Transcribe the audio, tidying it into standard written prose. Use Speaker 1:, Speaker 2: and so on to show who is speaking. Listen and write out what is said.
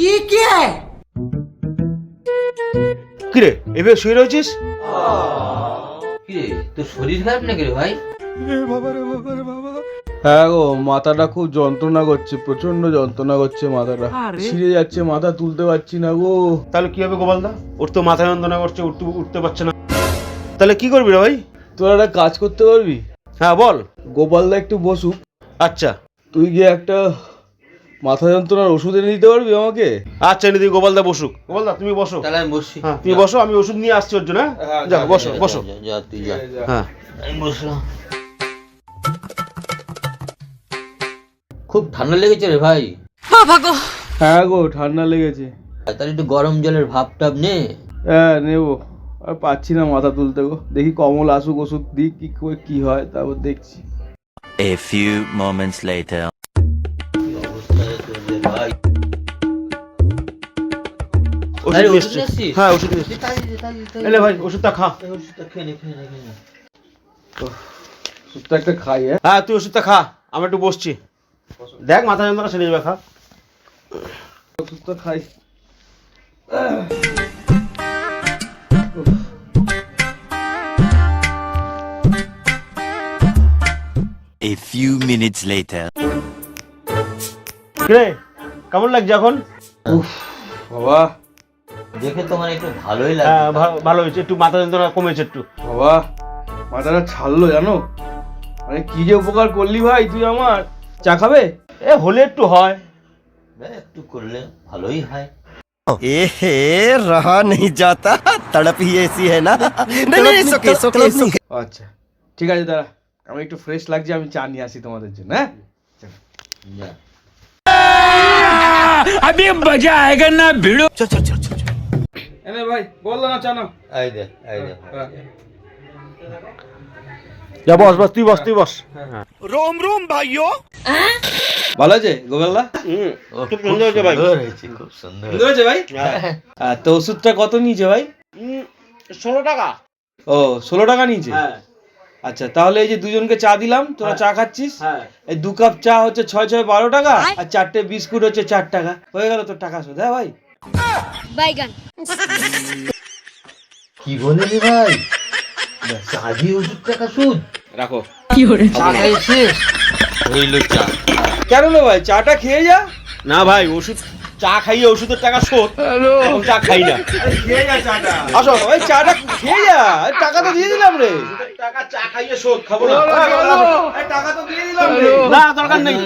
Speaker 1: ये क्या है?
Speaker 2: কিরে এভাবে শুয়ে রয়েছিস?
Speaker 3: কিরে তোর শরীর খারাপ নাকি রে ভাই?
Speaker 4: হ্যাঁ গো, মাথাটা খুব যন্ত্রণা করছে, প্রচন্ড যন্ত্রণা করছে মাথাটা, ছিঁড়ে যাচ্ছে, মাথা তুলতে পারছি না গো।
Speaker 2: তাহলে কি হবে গোপালদা? ওর তো মাথা যন্ত্রণা করছে, উঠতে পারছে না, তাহলে কি করবি রে ভাই?
Speaker 4: তোরা একটা কাজ করতে পারবি?
Speaker 2: হ্যাঁ বল।
Speaker 4: গোপালদা একটু বসুক,
Speaker 2: আচ্ছা
Speaker 4: তুই গিয়ে একটা মাথা যন্ত্রণার ওষুধ এনে দিতে পারবি আমাকে?
Speaker 2: আচ্ছা এনে দিই, গোপালদা বসুক। গোপালদা তুমি বসো।
Speaker 3: তাহলে আমি বসছি।
Speaker 2: হ্যাঁ তুমি বসো, আমি ওষুধ নিয়ে আসছি ওর জন্য। হ্যাঁ যাও বসো বসো।
Speaker 3: যা তুই যা।
Speaker 2: হ্যাঁ
Speaker 3: আমি বসলাম। খুব ঠান্ডা লেগেছে রে ভাই।
Speaker 4: হ্যাঁ গো, ঠান্ডা লেগেছে।
Speaker 3: তাহলে একটু গরম জলের ভাপ টাপ নে।
Speaker 4: হ্যাঁ নেবো, আর পাচ্ছি না মাথা তুলতে গো। দেখি কমল আসুক, ওষুধ দিই কি হয়, তারপর দেখছি।
Speaker 5: A few moments later.
Speaker 3: কি অবস্থা রে তোর রে ভাই?
Speaker 2: ওষুধ
Speaker 3: আরে
Speaker 2: নিয়ে
Speaker 3: ওষুধ
Speaker 2: এসছি।
Speaker 3: নিয়ে এসছিস?
Speaker 2: হ্যাঁ ওষুধ নিয়ে এসছি।
Speaker 3: তাড়াতাড়ি।
Speaker 2: এলে ভাই ওষুধটা খা।
Speaker 3: এই ওষুধটা খেয়ে নে।
Speaker 4: ওষুধটা একটা খাই। হ্যাঁ
Speaker 2: হ্যাঁ তুই ওষুধটা খা, আমি একটু বসছি। দেখ মাথা যন্ত্রণা সেরে যাবে, খা।
Speaker 4: ওষুধটা খাই।
Speaker 5: A few minutes later.
Speaker 2: কিরে কেমন লাগছে এখন?
Speaker 4: বাবা
Speaker 3: দেখে তোমার একটু ভালোই
Speaker 2: হ্যাঁ
Speaker 3: লাগছে।
Speaker 2: ভালো হয়েছে, একটু মাথা যন্ত্রণা কমেছে একটু।
Speaker 4: বাবা, মাথাটা ছাড়লো জানো, মানে কি যে উপকার করলি ভাই তুই আমার। চা খাবে?
Speaker 2: এ হলে একটু হয়।
Speaker 3: একটু করলে ভালোই হয়।
Speaker 6: एहे रहा नहीं जाता, तड़प ही ऐसी है ना। नहीं नहीं सुके सुके सुके।
Speaker 4: আচ্ছা ঠিক আছে, দাঁড়া, আমি একটু ফ্রেশ লাগছে, আমি চা নিয়ে আসি তোমাদের জন্য। হ্যাঁ
Speaker 3: যা।
Speaker 4: এনে ভাই, বললো না চা নাও।
Speaker 3: এই দে।
Speaker 2: যা বস বস, তুই বস তুই বস।
Speaker 6: रोम रोम भाइयों।
Speaker 4: ভালো আছে গোপালদা?
Speaker 2: খুব সুন্দর হয়েছে ভাই।
Speaker 3: সুন্দর হয়েছে, খুব সুন্দর।
Speaker 4: সুন্দর হয়েছে ভাই। তো ওষুধটা কত নিয়েছে ভাই?
Speaker 2: 16 টাকা।
Speaker 4: ও 16 টাকা নিয়েছে।
Speaker 2: হ্যাঁ
Speaker 4: আচ্ছা তাহলে এই যে দুজনকে চা দিলাম, তোরা চা খাচ্ছিস,
Speaker 2: হ্যাঁ।
Speaker 4: এই 2 কাপ চা হচ্ছে 6 12 টাকা, আর 4টে বিস্কুট হচ্ছে 4 টাকা। হয়ে গেল তোর টাকা শোধ। হ্যাঁ ভাই।
Speaker 7: বাইগান
Speaker 3: কি বলে রে ভাই? চা দিয়ে ওষুধ টাকা সুদ?
Speaker 4: রাখো।
Speaker 3: চা খাই শেষ হইল চা।
Speaker 4: কেন রে ভাই, চাটা খেয়ে যা।
Speaker 2: না ভাই, ওষুধ চা খাইয়ে ওষুধের টাকা শোধ, এখন চা খাই না।
Speaker 4: খেয়ে যা চাটা।
Speaker 2: আসো
Speaker 4: ভাই চাটা খেয়ে যা, এই টাকা তো দিয়ে দিলাম রে।
Speaker 2: টাকা চা খাইয়ে শোধ, খাবো না।
Speaker 4: এই টাকা তো দিয়ে দিলাম রে।
Speaker 2: না দরকার নেই।